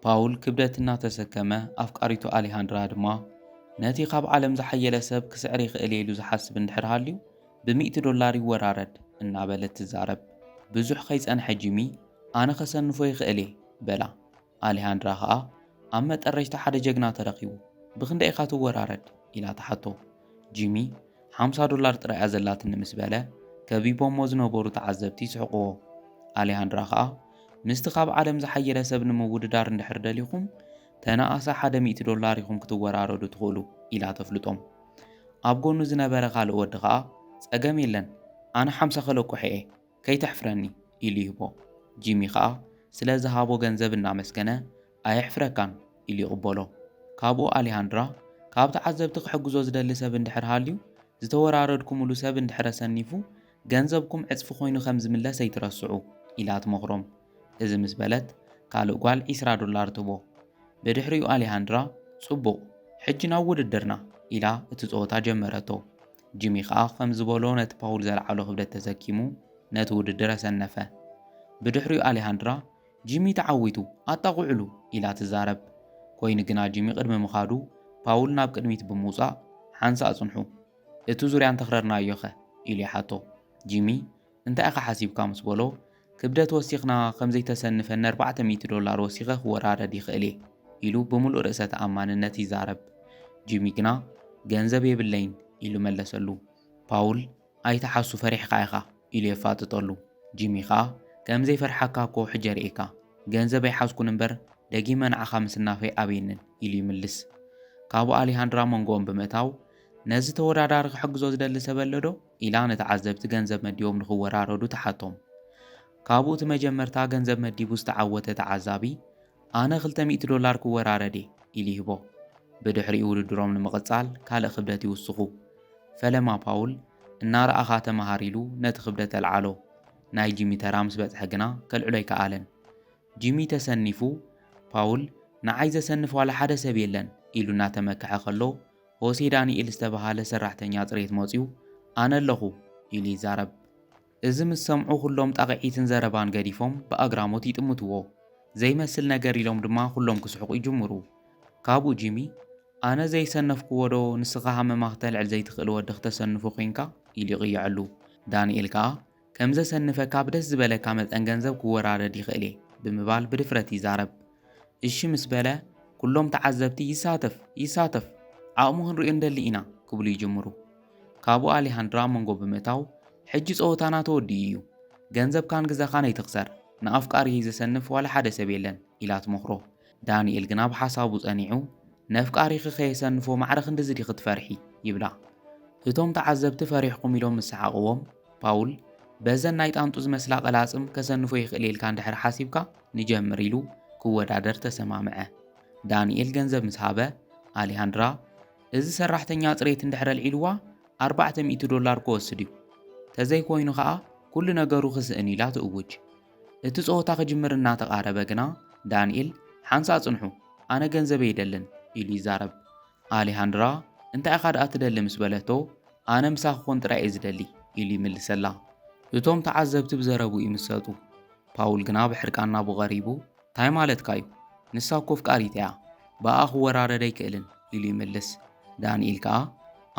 ፓውል ክብደትና ተሰከመ ኣፍቃሪቱ ኣሌሃንድራ ድማ ነቲ ካብ ዓለም ዝሓየለ ሰብ ክስዕር ይኽእል ኢሉ ዝሓስብ እንድሕር ሃልዩ $100 ይወራረድ እናበለት ትዛረብ። ብዙሕ ከይጸንሐ ጂሚ ኣነ ከሰንፎ ይኽእል እየ በላ። ኣሌሃንድራ ኸኣ ኣብ መጠረሽቲ ሓደ ጀግና ተረኺቡ ብክንደይ ኢኻ ትወራረድ ኢላ ተሓቶ። ጂሚ $50 ጥራይ እያ ዘላትኒ ምስ በለ ከቢቦሞ ዝነበሩ ተዓዘብቲ ይስሕቕዎ። ኣሌሃንድራ ኸኣ ምስቲ ካብ ዓለም ዝሓየለ ሰብ ንምውድዳር እንድሕር ደሊኹም ተናኣሳ $100 ኢኹም ክትወራረዱ ትኽእሉ ኢላ ተፍልጦም። ኣብ ጎኑ ዝነበረ ካልእ ወዲ ኸኣ ጸገም የለን ኣነ 50 ከለቁሕ እየ ከይተሕፍረኒ ኢሉ ይህቦ። ጂሚ ኸኣ ስለ ዝሃቦ ገንዘብ እናመስገነ ኣየሕፍረካን ኢሉ ይቕበሎ። ካብኡ ኣሌሃንድራ ካብ ተዓዘብቲ ክሕግዞ ዝደሊ ሰብ እንድሕር ሃልዩ ዝተወራረድኩምሉ ሰብ እንድሕረ ሰኒፉ ገንዘብኩም ዕጽፊ ኮይኑ ከም ዝምለስ ኣይትረስዑ ኢላ ትመኽሮም። እዚ ምስ በለት ካልእ ጓል $20 ትቦ። ብድሕሪኡ ኣሌሃንድራ ጽቡቕ ሕጂ ናብ ውድድርና ኢላ እቲ ጸወታ ጀመረቶ። ጂሚ ኸኣ ከም ዝበሎ ነቲ ፓውል ዘለዓሎ ክብደት ተሰኪሙ ነቲ ውድድር ኣሰነፈ። ብድሕሪኡ ኣሌሃንድራ ጂሚ ተዓዊቱ ኣጣቑዕሉ ኢላ ትዛረብ። ኮይኑ ግና ጂሚ ቅድሚ ምኻዱ ፓውል ናብ ቅድሚት ብምውጻእ ሓንሳ ኣጽንሑ እቲ ዙርያ እንተኽረርናዮ ኸ ኢሉ ይሓቶ። ጂሚ እንታይ ኢኻ ሓሲብካ ምስ በሎ ክብደት ወሲኽና ከም ዘይተሰንፈን $400 ወሲኸ ክወራረድ ይኽእል እየ ኢሉ ብምሉእ ርእሰ ተኣማንነት ይዛረብ። ጂሚ ግና ገንዘብ የብለይን ኢሉ መለሰሉ። ፓውል ኣይተሓሱ ፈሪሕካ ኢኻ ኢሉ የፋጥጠሉ። ጂሚ ኸኣ ከም ዘይፈርሓካ እኮ ሕጂ ርኢካ ገንዘብ ኣይሓዝኩን እምበር ደጊመ ንዓኻ ምስናፈይ ኣብየንን ኢሉ ይምልስ። ካብኡ ኣሌሃንድራ መንጎኦም ብምእታው ነዚ ተወዳዳሪ ክሕግዞ ዝደሊ ሰብ ኣሎ ዶ ኢላ ነተዓዘብቲ ገንዘብ መዲቦም ንኽወራረዱ ተሓቶም። ካብኡ እቲ መጀመርታ ገንዘብ መዲቡ ዝተዓወተ ተዓዛቢ ኣነ $200 ክወራረድ ኢሉ ይህቦ። ብድሕሪኡ ውድድሮም ንምቕጻል ካልእ ክብደት ይውስኹ። ፈለማ ፓውል እናረኣኻ ተመሃር ኢሉ ነቲ ክብደት ኣልዓሎ። ናይ ጂሚ ተራ ምስ በጽሐ ግና ከልዕሎ ኣይከኣለን። ጂሚ ተሰኒፉ ፓውል ንዓይ ዘሰንፍ ዋላ ሓደ ሰብ የለን ኢሉ እናተመክሐ ከሎ ሆሴ ዳንኤል ዝተባሃለ ሰራሕተኛ ጽሬት መጺኡ ኣነ ኣለኹ ኢሉ ይዛረብ። እዚ ምስ ሰምዑ ኩሎም ጣቕዒትን ዘረባን ገዲፎም ብኣግራሞት ይጥምትዎ። ዘይመስል ነገር ኢሎም ድማ ኩሎም ክስሕቑ ይጅምሩ። ካብኡ ጂሚ ኣነ ዘይሰነፍክዎ ዶ ንስኻ ሃመማ ክተልዕል ዘይትኽእል ወዲ ክተሰንፉ ኮንካ ኢሉ ይቕይዐሉ። ዳንኤል ከኣ ከም ዘሰንፈካ ብደስ ዝበለካ መጠን ገንዘብ ክወራረድ ይኽእል እየ ብምባል ብድፍረት ይዛረብ። እሺ ምስ በለ ኩሎም ተዓዘብቲ ይሳተፍ ዓቕሙ ክንሪኦ እንደሊ ኢና ክብሉ ይጅምሩ። ካብኡ ኣሌሃንድራ መንጎ ብምእታው ሕጂ ጸወታና ተወዲኡ እዩ ገንዘብካን ግዛኻን ኣይትኽሰር ንኣፍቃሪ ዘሰንፍ ዋላ ሓደ ሰብ የለን ኢላ ትመኽሮ። ዳንኤል ግና ብሓሳቡ ጸኒዑ ነፍቃሪኺ ኸየሰንፎ ማዕረ ክንድዚ ዲኺ ክትፈርሒ ይብላ። እቶም ተዓዘብቲ ፈሪሕኩም ኢሎም ምስሓቕዎም ፓውል በዘን ናይ ጣንጡ ዝመስላ ቐላጽም ከሰንፎ ይኽእል ኢልካ እንድሕር ሓሲብካ ንጀምር ኢሉ ክወዳደር ተሰማምዐ። ዳንኤል ገንዘብ ምስ ሃበ ኣሌሃንድራ እዚ ሰራሕተኛ ጽሬት እንድሕር ኣልዒልዋ $400 ክወስድ እዩ ተዘይኮይኑ ኸኣ ኩሉ ነገሩ ክስእን ኢላ ትእውጅ። እቲ ጸወታ ክጅምር እናተቓረበ ግና ዳንኤል ሓንሳ ኣጽንሑ ኣነ ገንዘበ ይደልን ኢሉ ይዛረብ። ኣሌሃንድራ እንታይ ኢኻ ደኣ ትደሊ ምስ በለቶ ኣነ ምሳኺ ኮን ጥራይ እየ ዝደሊ ኢሉ ይምልሰላ። እቶም ተዓዘብቲ ብዘረቡ ይምሰጡ። ፓውል ግና ብሕርቃና ብቐሪቡ እንታይ ማለትካ እዩ ንሳ እኮ ፍቃሪት እያ በኣ ክወራረድ ኣይክእልን ኢሉ ይምልስ። ዳንኤል ከኣ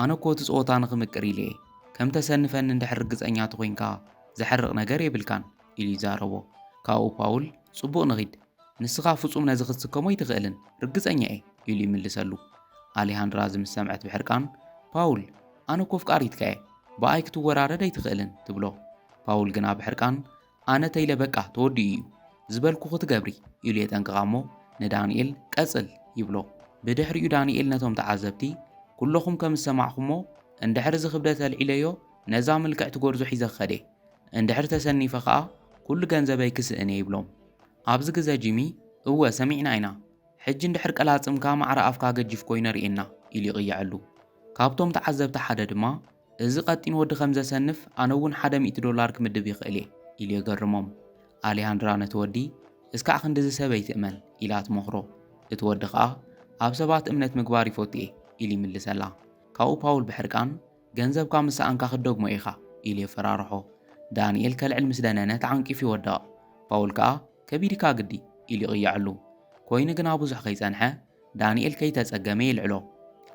ኣነ እኮ እቲ ጸወታ ንኽምቅር ኢለ እየ ከም ተሰንፈኒ እንድሕር ርግጸኛ ተኾይንካ ዘሐርቕ ነገር የብልካን ኢሉ ይዛረቦ። ካብኡ ፓውል ጽቡቕ ንኺድ ንስኻ ፍጹም ነዚ ክትስከሞ ኣይትኽእልን ርግጸኛ እየ ኢሉ ይምልሰሉ። ኣሌሃንድራ ዝምስ ሰምዐት ብሕርቃን ፓውል ኣነ እኮ ፍቃሪትካ እየ በኣይ ክትወራረድ ኣይትኽእልን ትብሎ። ፓውል ግና ብሕርቃን ኣነ ተይለ በቃ ተወዲኡ እዩ ዝበልኩ ክትገብሪ ኢሉ የጠንቅቓ እሞ ንዳንኤል ቀጽል ይብሎ። ብድሕሪኡ ዳንኤል ነቶም ተዓዘብቲ ኩለኹም ከም ዝሰማዕኹሞ እንድሕር እዚ ክብደት ኣልዒለዮ ነዛ ምልክዕቲ ጐርዞ ሒዘ ኸደ እንድሕር ተሰኒፈ ኸኣ ኩሉ ገንዘበይ ክስእን እየ ይብሎም። ኣብዚ ግዜ ጂሚ እወ ሰሚዕና ኢና ሕጂ እንድሕር ቀላጽምካ ማዕረ ኣፍካ ገጂፍ ኮይኑ ርኤና ኢሉ ይቕይዐሉ። ካብቶም ተዓዘብቲ ሓደ ድማ እዚ ቀጢን ወዲ ከም ዘሰንፍ ኣነ እውን $100 ክምድብ ይኽእል እየ ኢሉ የገርሞም። ኣሌሃንድራ ነቲ ወዲ እስካዕ ክንዲዚ ሰብ ኣይትእመን ኢላ ትመኽሮ። እቲ ወዲ ኸኣ ኣብ ሰባት እምነት ምግባር ይፈቱ እየ ኢሉ ይምልሰላ። ካብኡ ፓውል ብሕርቃን ገንዘብካ ምሳኣንካ ክደግሞ ኢኻ ኢሉ የፈራርሖ። ዳንኤል ከልዕል ምስ ደነነ ተዓንቂፉ ይወድቕ። ፓውል ከኣ ከቢድካ ግዲ ኢሉ ይቕይዐሉ። ኮይኑ ግና ብዙሕ ከይጸንሐ ዳንኤል ከይተጸገመ ይልዕሎ።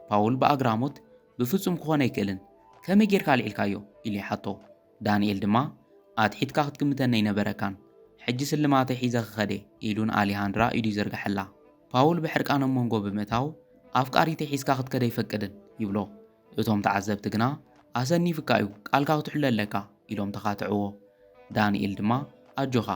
ፓውል ብኣግራሞት ብፍጹም ክኾነ ኣይክእልን ከመይ ጌርካ ልዒልካዮ ኢሉ ይሓቶ። ዳንኤል ድማ ኣትሒትካ ክትግምተኒ ኣይነበረካን ሕጂ ስልማተይ ሒዘ ክኸደ ኢሉን ኣሊሃንድራ ኢዱ ይዘርግሐላ። ፓውል ብሕርቃኖም መንጎ ብምእታው ኣፍቃሪተይ ሒዝካ ክትከደ ኣይፈቅድን ይብሎ። እቶም ተዓዘብቲ ግና ኣሰኒፍካ እዩ ቃልካ ክትሕሎ ኣለካ ኢሎም ተኻትዕዎ። ዳንኤል ድማ ኣጆኻ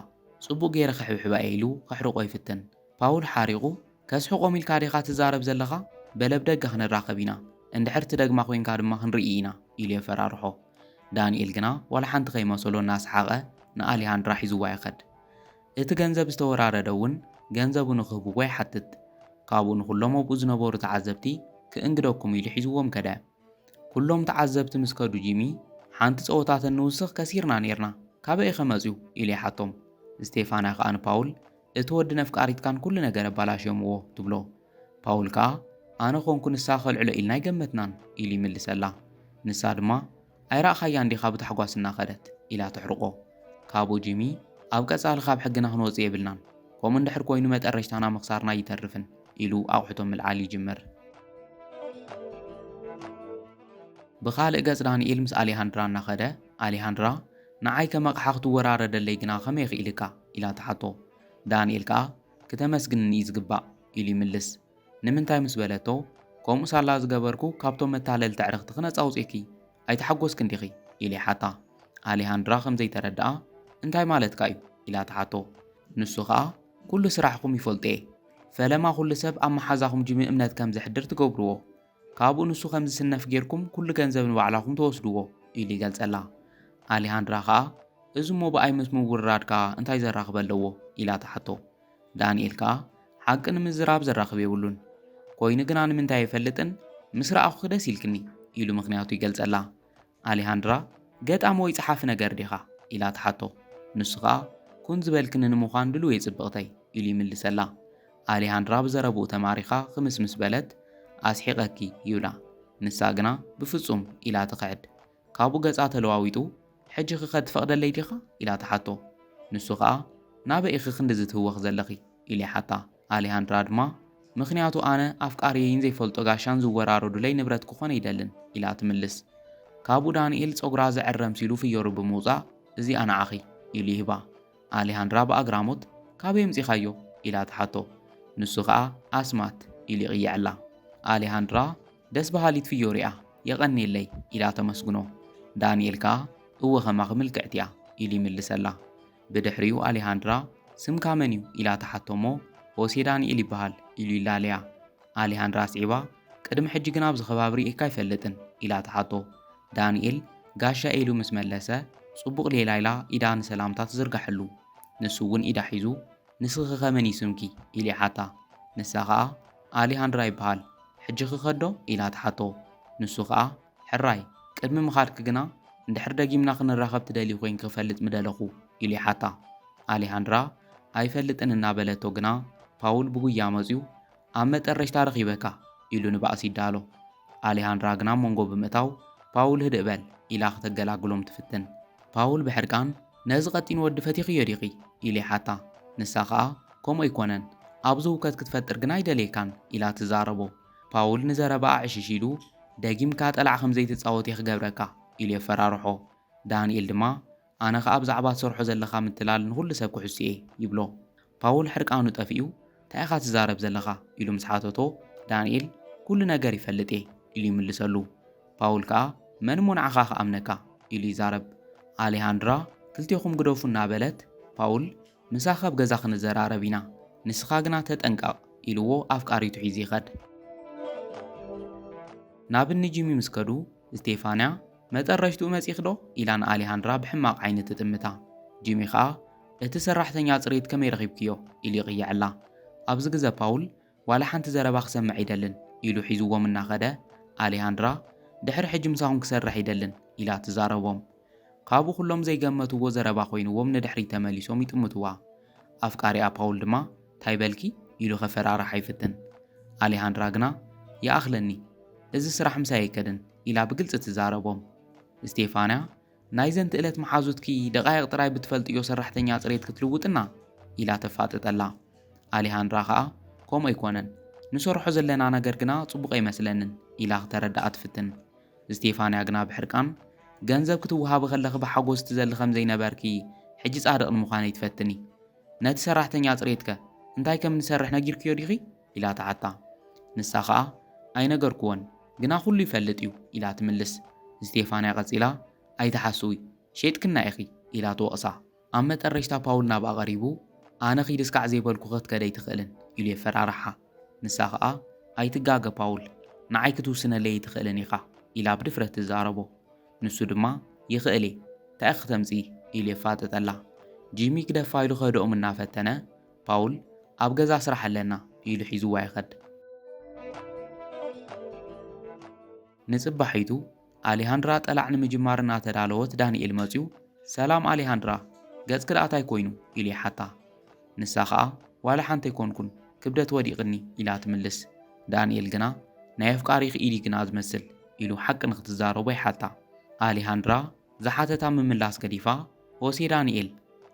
ጽቡቕ ገይረ ክሕብሕባ ኢሉ ክሕርቆ ይፍትን። ፓውል ሓሪቑ ከስሕቆም ኢልካ ዲኻ ትዛረብ ዘለኻ በለብ ደገ ክንራኸብ ኢና እንድሕር ትደግማ ኮንካ ድማ ክንርኢ ኢና ኢሉ የፈራርሖ። ዳንኤል ግና ዋላ ሓንቲ ከይመሰሎ እናሰሓቐ ንኣሊሃንድራ ሒዝዋ ይኸድ። እቲ ገንዘብ ዝተወራረደ እውን ገንዘቡ ንክህብዎ ይሓትት። ካብኡ ንኩሎም ኣብኡ ዝነበሩ ተዓዘብቲ ክእንግደኩም ኢሉ ሒዝዎም ከደ። ኩሎም ተዓዘብቲ ምስ ከዱ ጂሚ ሓንቲ ፀወታት እንውስኽ ከሲርና ነርና ካበይ ከመፅዩ ኢሉ ይሓቶም። ስቴፋንያ ከዓ ንፓውል እቲ ወዲ ነፍቃሪትካን ኩሉ ነገር ኣባላሽዮምዎ ትብሎ። ፓውል ከዓ ኣነ ኾንኩ ንሳ ከልዕሎ ኢልና ይገመትናን ኢሉ ይምልሰላ። ንሳ ድማ ኣይራእኻያ እንዲኻ ብታሕጓስ እናኸደት ኢላ ትሕርቆ። ካብኡ ጂሚ ኣብ ቀጻሊ ካብ ሕግና ክንወፅእ የብልናን ከምኡ እንድሕር ኮይኑ መጠረሽታና ምኽሳርና ይተርፍን ኢሉ ኣቑሑቶም ምልዓል ይጅምር። ብኻልእ ገጽ ዳንኤል ምስ ኣሊሃንድራ እናኸደ ኣሊሃንድራ ንዓይ ከመቕሓ ክትወራረደለይ ግና ከመይ ይኽኢልካ ኢላ ተሓቶ። ዳንኤል ከዓ ክተመስግንኒ እዩ ዝግባእ ኢሉ ይምልስ። ንምንታይ ምስ በለቶ ከምኡ ሳላ ዝገበርኩ ካብቶም መታለልቲ ኣዕርኽቲ ክነፃ ውፅእኪ ኣይተሓጐስክ እንዲኺ ኢሉ ይሓታ። ኣሊሃንድራ ከምዘይተረድኣ እንታይ ማለትካ እዩ ኢላ ተሓቶ። ንሱ ከዓ ኩሉ ስራሕኩም ይፈልጦ እየ ፈለማ ኩሉ ሰብ ኣብ መሓዛኹም ጂሚ እምነት ከም ዘሕድር ትገብርዎ ካብኡ ንሱ ከም ዝስነፍ ጌርኩም ኩሉ ገንዘብ ንባዕላኹም ተወስድዎ ኢሉ ይገልጸላ። ኣሊሃንድራ ከዓ እዚ ሞ ብኣይ ምስ ምውራድካ እንታይ ዘራኽብ ኣለዎ ኢላ ተሓቶ። ዳንኤል ከዓ ሓቂ ንምዝራብ ዘራኽብ የብሉን ኮይኑ ግና ንምንታይ ኣይፈልጥን ምስ ረኣኹ ደስ ኢልክኒ ኢሉ ምኽንያቱ ይገልጸላ። ኣሊሃንድራ ገጣሚ ወይ ጸሓፊ ነገር ዲኻ ኢላ ተሓቶ። ንሱ ከዓ ኩን ዝበልክኒ ንምዃን ድልው የጽብቕተይ ኢሉ ይምልሰላ። ኣሊሃንድራ ብዘረብኡ ተማሪኻ ክምስምስ በለት ኣስሒቐኪ ይብላ። ንሳ ግና ብፍጹም ኢላ ትኽዕድ። ካብኡ ገጻ ተለዋዊጡ ሕጂ ክኸድ ትፈቕደለይ ዲኻ ኢላ ተሓቶ። ንሱ ከዓ ናበይ ኢኺ ክንዲ ዝትህወኽ ዘለኺ ኢሉ ይሓታ። ኣሊሃንድራ ድማ ምኽንያቱ ኣነ ኣፍቃሪየይን ዘይፈልጦ ጋሻን ዝወራረዱለይ ንብረት ክኾነ ይደልን ኢላ ትምልስ። ካብኡ ዳንኤል ፀጉራ ዘዕረም ሲሉ ፍዮሩ ብምውፃእ እዚ ኣነዓኺ ኢሉ ይህባ። ኣሊሃንድራ ብኣግራሞት ካበይ ምፂኻዮ ኢላ ተሓቶ። ንሱ ከዓ ኣስማት ኢሉ ይቕይዐላ። ኣሊሃንድራ ደስ በሃሊት ፍዮር እያ የቐኒየለይ ኢላ ተመስግኖ። ዳንኤል ከዓ እወ ኸማኺ ምልክዕት እያ ኢሉ ይምልሰላ። ብድሕሪኡ ኣሊሃንድራ ስምካ መን እዩ ኢላ ተሓቶሞ ሆሴ ዳንኤል ይበሃል ኢሉ ይላለያ። ኣሊሃንድራ ስዒባ ቅድሚ ሕጂ ግን ኣብዚ ኸባቢ ርኢካ ኣይፈልጥን ኢላ ተሓቶ። ዳንኤል ጋሻ ኢሉ ምስ መለሰ ጽቡቕ ሌላ ኢላ ኢዳ ንሰላምታ ትዝርጋሐሉ። ንሱ እውን ኢዳ ሒዙ ንስኺ ኸመን ይስምኪ ኢሉ ይሓታ። ንሳ ከዓ ኣሊሃንድራ ይበሃል ሕጂ ክኸዶ ኢላ ተሓቶ። ንሱ ከዓ ሕራይ ቅድሚ ምኻድክ ግና እንድሕር ደጊምና ክንራኸብ ትደሊ ኮይንክ ክፈልጥ ምደለኹ ኢሉ ይሓታ። ኣሊሃንድራ ኣይፈልጥን እናበለቶ ግና ፓውል ብጉያ መፂኡ ኣብ መጠረሽታ ረኺበካ ኢሉ ንባእሲ ይዳሎ። ኣሊሃንድራ ግና መንጎ ብምእታው ፓውል ህድእ በል ኢላ ክተገላግሎም ትፍትን። ፓውል ብሕርቃን ነዚ ቐጢን ወዲ ፈቲኽዮ ዲኺ ኢሉ ይሓታ። ንሳ ከዓ ከምኡ ኣይኮነን ኣብዚ ውከት ክትፈጥር ግና ኣይደልየካን ኢላ ትዛረቦ። ፓውል ንዘረባኣ ዕሽሽ ኢሉ ደጊምካ ጠላዕ ከምዘይትፃወት ክገብረካ ኢሉ የፈራርሖ። ዳንኤል ድማ ኣነ ከዓ ብዛዕባ ትሰርሖ ዘለኻ ምትላል ንኹሉ ሰብ ክሕሱ እየ ይብሎ። ፓውል ሕርቃኑ ጠፊኡ እንታይ ኢኻ ትዛረብ ዘለኻ ኢሉ ምስ ሓተቶ ዳንኤል ኩሉ ነገር ይፈልጥ እየ ኢሉ ይምልሰሉ። ፓውል ከዓ መን ሞ ንዓኻ ክኣምነካ ኢሉ ይዛረብ። ኣሊሃንድራ ክልቲኹም ግደፉ እናበለት ፓውል ምሳኻ ኣብ ገዛ ክንዘራረብ ኢና ንስኻ ግና ተጠንቀቕ ኢልዎ ኣፍቃሪቱ ሒዙ ይኸድ። ናብ እኒ ጂሚ ምስ ከዱ ስቴፋንያ መጠረሽቱ መፂኽ ዶ ኢላ ንኣሊሃንድራ ብሕማቕ ዓይኒ ትጥምታ። ጂሚ ከዓ እቲ ሰራሕተኛ ጽሬት ከመይ ረኺብክዮ ኢሉ ይቕይዐላ። ኣብዚ ግዜ ፓውል ዋላ ሓንቲ ዘረባ ክሰምዕ ይደልን ኢሉ ሒዝዎም እናኸደ ኣሊሃንድራ ድሕሪ ሕጂ ምሳኹም ክሰርሕ ይደልን ኢላ ትዛረቦም። ካብኡ ኩሎም ዘይገመትዎ ዘረባ ኮይንዎም ንድሕሪ ተመሊሶም ይጥምትዋ። ኣፍቃሪኣ ፓውል ድማ እንታይ በልኪ ኢሉ ኸፈራርሓ ይፍትን። ኣሊሃንድራ ግና ይኣኽለኒ እዚ ስራሕ ምሳይ ኣይከድን ኢላ ብግልፂ ትዛረቦም። ስቴፋንያ ናይ ዘንቲ ዕለት መሓዙትኪ ደቓይቕ ጥራይ ብትፈልጥዮ ሰራሕተኛ ጽሬት ክትልውጥና ኢላ ተፋጥጠላ። ኣሊሃንድራ ከዓ ከምኡ ኣይኮነን ንሰርሖ ዘለና ነገር ግና ጽቡቕ ኣይመስለንን ኢላ ክተረዳኣ ትፍትን። ስቴፋንያ ግና ብሕርቃን ገንዘብ ክትውሃብ ከለኺ ብሓጎስ ትዘሊ ከም ዘይነበርኪ ሕጂ ጻድቕ ንምዃነይ ትፈትኒ። ነቲ ሰራሕተኛ ጽሬትከ እንታይ ከም ንሰርሕ ነጊርክዮ ዲኺ ኢላ ተዓታ። ንሳ ኸኣ ኣይነገርክዎን ግና ኩሉ ይፈልጥ እዩ ኢላ ትምልስ። ስቴፋንያ ቀጺላ ኣይተሓስዊ ሸይጥክና ኢኺ ኢላ ትወቕሳ። ኣብ መጠረሽታ ፓውል ናብኣ ቀሪቡ ኣነ ኺድ እስካዕ ዘይበልኩ ክትከደ ኣይትኽእልን ኢሉ የፈራርሓ። ንሳ ኸኣ ኣይትጋገ ፓውል ንዓይ ክትውስነለይ ኣይትኽእልን ኢኻ ኢላ ብድፍረት ትዛረቦ። ንሱ ድማ ይኽእል እየ እንታይ ክተምፂ ኢሉ የፋጥጠላ። ጂሚ ክደፋ ኢሉ ከድኦም እናፈተነ ፓውል ኣብ ገዛ ስራሕ ኣለና ኢሉ ሒዝዋ ይኸድ። ንጽባሒቱ ኣሌሃንድራ ጠላዕ ንምጅማር እናተዳለወት ዳንኤል መጺኡ ሰላም ኣሌሃንድራ ገጽ ክድኣታይ ኮይኑ ኢሉ ይሓታ። ንሳ ኸኣ ዋላ ሓንቲ ኣይኮንኩን ክብደት ወዲቕኒ ኢላ ትምልስ። ዳንኤል ግና ናይ ኣፍቃሪ ክኢዲ ግና ዝመስል ኢሉ ሓቂ ንኽትዛረቦ ይሓታ። ኣሌሃንድራ ዝሓተታ ምምላስ ገዲፋ ሆሴ ዳንኤል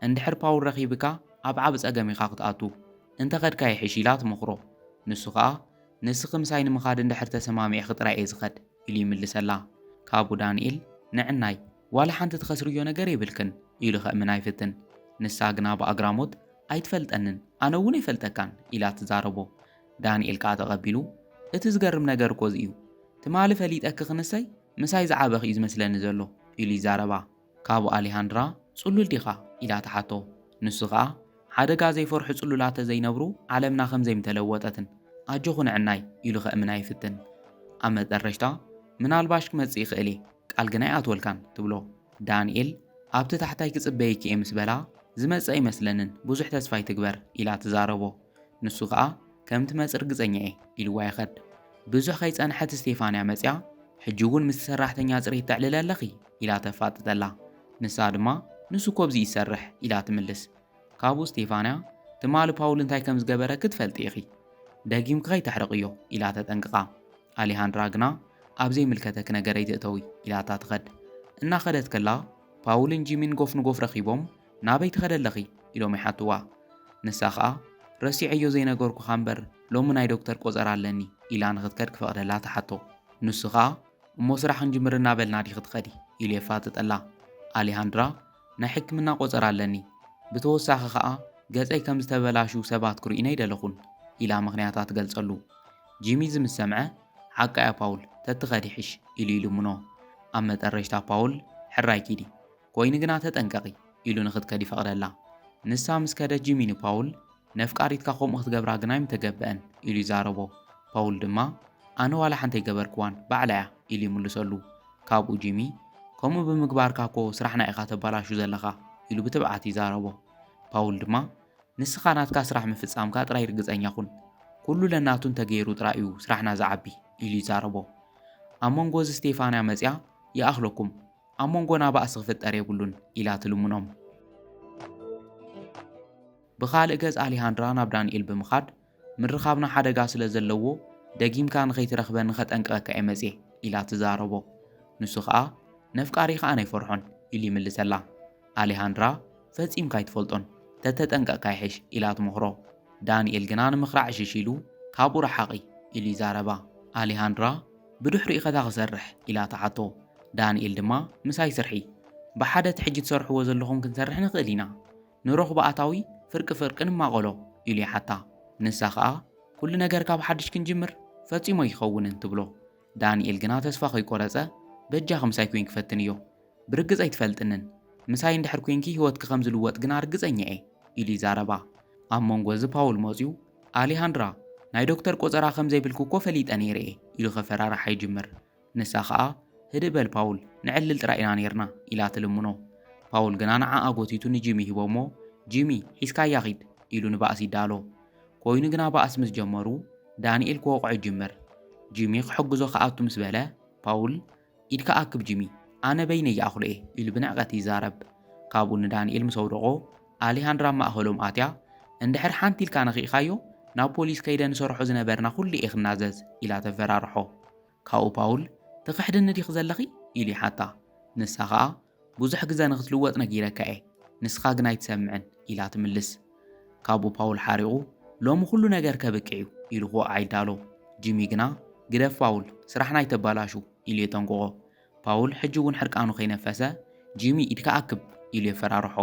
እንድሕር ፓውል ረኺብካ ኣብ ዓብ ጸገም ኢኻ ክትኣቱ እንተኸድካ ይሕሽ ኢላ ትመኽሮ። ንሱ ኸኣ ንስኺ ምሳይ ንምኻድ እንድሕር ተሰማሚዐ ጥራይ እየ ዝኸድ ኢሉ ይምልሰላ። ካብኡ ዳንኤል ንዕናይ ዋላ ሓንቲ ትኸስርዮ ነገር የብልክን ኢሉ ኸእምና ይፍትን። ንሳ ግና ብኣግራሞት ኣይትፈልጠንን ኣነ እውን ኣይፈልጠካን ኢላ ትዛረቦ። ዳንኤል ከዓ ተቐቢሉ እቲ ዝገርም ነገር ኮዝ እዩ ትማሊ ፈሊጠኪ ክንሰይ ምሳይ ዝዓበኺ እዩ ዝመስለኒ ዘሎ ኢሉ ይዛረባ። ካብኡ ኣሌሃንድራ ጽሉል ዲኻ ኢላ ተሓቶ። ንሱ ኸኣ ሓደጋ ዘይፈርሑ ጽሉላተ ዘይነብሩ ዓለምና ከም ዘይምተለወጠትን ኣጆኹ ንዕናይ ኢሉ ኸእምና ይፍትን። ኣብ መጠረሽታ ምናልባሽ ክመጽእ ይኽእል እየ ቃል ግና ኣይኣትወልካን ትብሎ። ዳንኤል ኣብቲ ታሕታይ ክጽበይኪ እየ ምስ በላ ዝመጽእ ኣይመስለንን ብዙሕ ተስፋ ይትግበር ኢላ ትዛረቦ። ንሱ ኸኣ ከምቲ መጽእ ርግጸኛ እየ ኢልዋ ይኸድ። ብዙሕ ከይጸንሐት ስቴፋንያ መጽያ ሕጂ እውን ምስ ሰራሕተኛ ጽሬት ተዕልል ኣለኺ ኢላ ተፋጥጠላ። ንሳ ድማ ንሱ ኮብዚ ይሰርሕ ኢላ ትምልስ። ካብኡ ስቴፋንያ ትማሊ ፓውል እንታይ ከም ዝገበረ ክትፈልጢ ኢኺ ደጊምካ ከይተሕርቕዮ ኢላ ተጠንቅቓ። ኣሌሃንድራ ግና ኣብ ዘይምልከተክ ነገር ኣይትእተዊ ኢላታ ትኸድ። እናኸደት ከላ ፓውልን ጂሚን ጎፍ ንጎፍ ረኺቦም ናበይ ትኸደ ኣለኺ ኢሎም ይሓትዋ። ንሳ ኸኣ ረሲዐዮ ዘይነገርኩኻ እምበር ሎሚ ናይ ዶክተር ቆፀር ኣለኒ ኢላ ንኽትከድ ክፈቕደላ ተሓቶ። ንሱ ኸኣ እሞ ስራሕ ክንጅምር እናበልና ዲኺ ትኸዲ ኢሉ የፋጥጠላ። ኣሌሃንድራ ናይ ሕክምና ቆፀር ኣለኒ ብተወሳኺ ኸኣ ገጸይ ከም ዝተበላሹ ሰባት ክርኢነ ይደለኹን ኢላ ምኽንያታ ትገልጸሉ። ጂሚ ዝምስ ሰምዐ ሓቃያ ፓውል ተትኸዲ ሕሽ ኢሉ ይልምኖ። ኣብ መጠረሽታ ፓውል ሕራይ ኪዲ ኮይኑ ግና ተጠንቀቒ ኢሉ ንኽትከድ ይፈቕደላ። ንሳ ምስ ከደ ጂሚ ንፓውል ነፍቃሪትካ ከምኡ ክትገብራ ግና ይምተገብአን ኢሉ ይዛረቦ። ፓውል ድማ ኣነ ዋላ ሓንቲ ኣይገበርክዋን ባዕላያ ኢሉ ይምልሰሉ። ካብኡ ጂሚ ከምኡ ብምግባርካ ኮ ስራሕና ኢኻ ተበላሹ ዘለኻ ኢሉ ብትብዓት ይዛረቦ። ፓውል ድማ ንስኻ ናትካ ስራሕ ምፍጻምካ ጥራይ ርግጸኛ ኩን ኩሉ ለናቱ እንተገይሩ ጥራይ እዩ ስራሕና ዝዓቢ ኢሉ ይዛረቦ። ኣብ መንጎ ስቴፋንያ መጽያ ይኣኽለኩም ኣብ መንጎና ባእሲ ክፍጠር የብሉን ኢላ ትልሙኖም። ብኻልእ ገጽ ኣሌሃንድራ ናብ ዳንኤል ብምኻድ ምርኻብና ሓደጋ ስለ ዘለዎ ደጊምካ ንኸይትረኽበን ንኸጠንቅቐካ እየ መጽየ ኢላ ትዛረቦ። ንሱ ኸኣ ነፍቃሪ ኸኣ ናይፈርሖን ኢሉ ይምልሰላ። ኣሌሃንድራ ፈጺምካ ኣይትፈልጦን ተተጠንቀቕካ ይሕሽ ኢላ ትመኽሮ። ዳንኤል ግና ንምኽራዕ ሽሽ ኢሉ ካብኡ ረሓቒ ኢሉ ይዛረባ። ኣሌሃንድራ ብድሕሪኡ ኸታ ክሰርሕ ኢላ ተሓቶ። ዳንኤል ድማ ምሳይ ስርሒ ብሓደ ትሕጂ ትሰርሕዎ ዘለኹም ክንሰርሕ ንኽእል ኢና ንረኽቦ ኣታዊ ፍርቂ ፍርቂ ንማቐሎ ኢሉ ይሓታ። ንሳ ኸኣ ኩሉ ነገር ካብ ሓድሽ ክንጅምር ፈጺሞ ይኸውንን ትብሎ። ዳንኤል ግና ተስፋ ከይቆረጸ በጃኺ ምሳይ ኮይን ክፈትን እዮ ብርግጽ ኣይትፈልጥንን ምሳይ እንድሕር ኮይንኪ ህይወትኪ ከም ዝልወጥ ግና ርግጸኛ እየ ኢሉ ይዛረባ። ኣብ መንጎ እዚ ፓውል መጺኡ ኣሌሃንድራ ናይ ዶክተር ቆፀራ ከም ዘይብልኩ እኮ ፈሊጠ ነይረ እየ ኢሉ ኸፈራርሓ ይጅምር። ንሳ ኸኣ ህድእ በል ፓውል ንዕልል ጥራይ ኢና ነርና ኢላ ትልምኖ። ፓውል ግና ንዓኣ ጎቲቱ ንጂሚ ሂቦሞ ጂሚ ሒዝካያ ኺድ ኢሉ ንባእሲ ይዳሎ። ኮይኑ ግና ባእሲ ምስ ጀመሩ ዳንኤል ክወቕዖ ይጅምር። ጂሚ ክሕግዞ ከኣቱ ምስ በለ ፓውል ኢድካ ኣክብ ጂሚ ኣነ በይነ ይኣኽሎ እየ ኢሉ ብንዕቐት ይዛረብ። ካብኡ ንዳንኤል ምስ ኣውደቖ ኣሌሃንድራ ማእኸሎም ኣትያ እንድሕር ሓንቲ ኢልካ ነኺእኻዮ ናብ ፖሊስ ከይደ ንሰርሖ ዝነበርና ኩሉ እየ ክናዘዝ ኢላ ተፈራርሖ። ካብኡ ፓውል ትኽሕድኒ ዲኺ ዘለኺ ኢሉ ይሓታ። ንሳ ኸኣ ብዙሕ ግዜ ንኽትልወጥ ነጊረካ እየ ንስኻ ግን ኣይትሰምዕን ኢላ ትምልስ። ካብኡ ፓውል ሓሪቑ ሎሚ ኩሉ ነገር ከብቅዕዩ ኢሉ ክወቅዓ ጂሚ ግና ግደፍ ፓውል ስራሕና ይተባላሹ ኢሉ የጠንቅቆ ፓውል ሕጂ እውን ሕርቃኑ ከይነፈሰ ጂሚ ኢድካ ኣክብ ኢሉ የፈራርሖ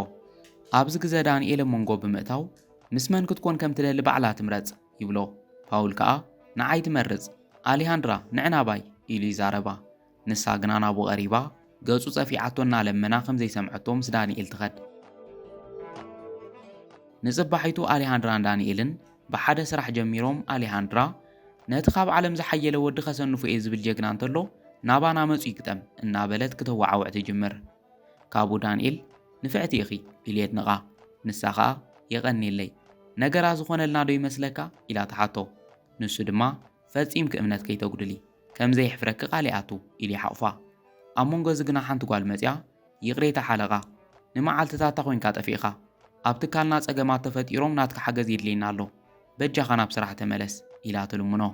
ኣብዚ ግዜ ዳንኤል መንጎ ብምእታው ምስ መን ክትኮን ከም ትደሊ ባዕላ ትምረጽ ይብሎ ፓውል ከዓ ንዓይ ትመርጽ ኣሊሃንድራ ንዕና ባይ ኢሉ ይዛረባ ንሳ ግና ናቡ ቀሪባ ገጹ ጸፊዓቶና ለመና ከም ዘይሰምዐቶ ምስ ዳንኤል ትኸድ ንጽባሒቱ ኣሊሃንድራን ዳንኤልን ብሓደ ስራሕ ጀሚሮም ኣሊሃንድራ ነቲ ካብ ዓለም ዝሓየለ ወዲ ኸሰንፉ እየ ዝብል ጀግና እንተሎ ናባና መፁ ይግጠም እናበለት ክትወዓውዕ ትጅምር ካብኡ ዳንኤል ንፍዕቲ ኢኺ ኢሉ የድንቓ ንሳ ከዓ የቐኒለይ ነገራ ዝኾነልና ዶ ይመስለካ ኢላ ተሓቶ ንሱ ድማ ፈጺምክ እምነት ከይተጉድሊ ከምዘይሕፍረኪ ቃሊኣቱ ኢሉ ይሓቕፋ ኣብ መንጎ ዝግና ሓንቲ ጓል መፅያ ይቕሬታ ሓለቓ ንመዓልትታታ ኮይንካ ጠፊእኻ ኣብ ትካልና ጸገማት ተፈጢሮም ናትካ ሓገዝ የድልየና ኣሎ በጃኻ ናብ ስራሕ ተመለስ ኢላ ትልምኖ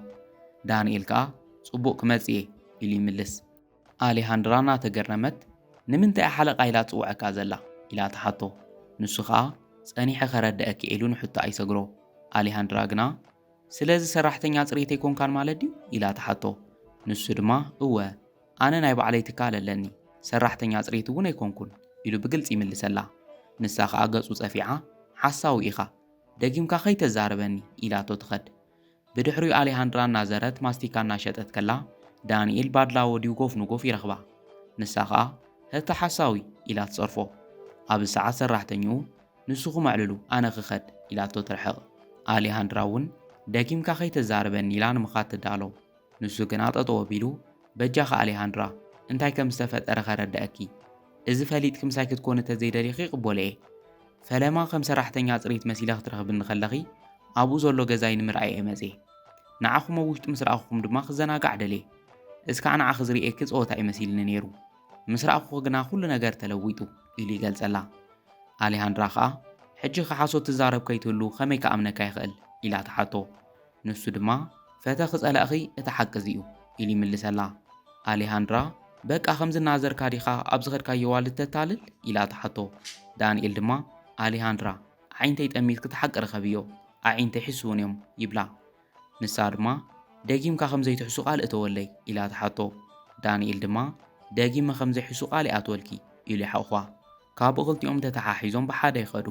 ዳንኤል ከዓ ጽቡቕ ክመጽእ እየ ኢሉ ይምልስ ኣሊሃንድራ እናተገረመት ንምንታይ ሓለቓ ኢላ ትጽውዐካ ዘላ ኢላ ተሓቶ ንሱ ከዓ ጸኒሐ ኸረድአኪ ኢሉ ንሕቶ ኣይሰግሮ ኣሊሃንድራ ግና ስለዚ ሰራሕተኛ ጽሬት ኣይኮንካን ማለት ድዩ ኢላ ተሓቶ ንሱ ድማ እወ ኣነ ናይ ባዕለይ ትካል ኣለኒ ሰራሕተኛ ጽሬት እውን ኣይኮንኩን ኢሉ ብግልጽ ይምልሰላ ንሳ ከዓ ገጹ ጸፊዓ ሓሳዊ ኢኻ ደጊምካ ከይተዛረበኒ ኢላቶ ትኸድ ብድሕሪኡ ኣሊሃንድራ እናዘረት ማስቲካ እናሸጠት ከላ ዳንኤል ባድላ ወዲኡ ጎፍ ንጎፍ ይረኽባ ንሳ ከዓ ህተ ሓሳዊ ኢላ ትጸርፎ ኣብ ሰዓት ሰራሕተኛኡ ንሱ ኹመዕልሉ ኣነ ክኸድ ኢላቶ ትርሕቕ ኣሊሃንድራ እውን ደጊምካ ከይተዛረበኒ ኢላ ንምኻድ ትዳሎ ንሱ ግና ጠጠው ኣቢሉ በጃኻ ኣሊሃንድራ እንታይ ከም ዝተፈጠረ ኸረድአኪ እዚ ፈሊጥ ክምሳይ ክትኮን ተዘይደሊኺ ይቕበሎ እየ ፈለማ ከም ሰራሕተኛ ጽሬት መሲለ ክትረኽብኒ ከለኺ ኣብኡ ዘሎ ገዛይ ንምርኣይ እየ መፅእ ንዓኹም ኣብ ውሽጢ ምስ ረኣኹም ድማ ክዘናጋዕ ደልየ እስካዕ ንዓ ክዝርኤኪ ፀወታ ይመሲልኒ ነይሩ ምስ ረኣኹ ግና ኩሉ ነገር ተለዊጡ ኢሉ ይገልጸላ ኣሊሃንድራ ከዓ ሕጂ ክሓሶት ትዛረብ ከይትህሉ ከመይ ከኣምነካ ይኽእል ኢላ ተሓቶ ንሱ ድማ ፈተ ክጸላእኺ እቲ ሓቂ እዩ ኢሉ ይምልሰላ ኣሊሃንድራ በቃ ከም ዝናዘርካ ዲኻ ኣብ ዝኸድካዮ ዋልት ተታልል ኢላ ተሓቶ ዳንኤል ድማ ኣሊሃንድራ ዓይንተይ ጠሚት ክትሓቂ ረኸብዮ ኣዒንተይ ሕሱውን እዮም ይብላ ንሳ ድማ ደጊምካ ከም ዘይትሕሱ ቃል እተወለይ ኢላ ተሓቶ ዳንኤል ድማ ደጊመ ከም ዘይሕሱ ቃል ኣትወልኪ ኢሉ ይሓቕኳ ካብኡ ክልቲኦም ተተሓሒዞም ብሓደ ይኸዱ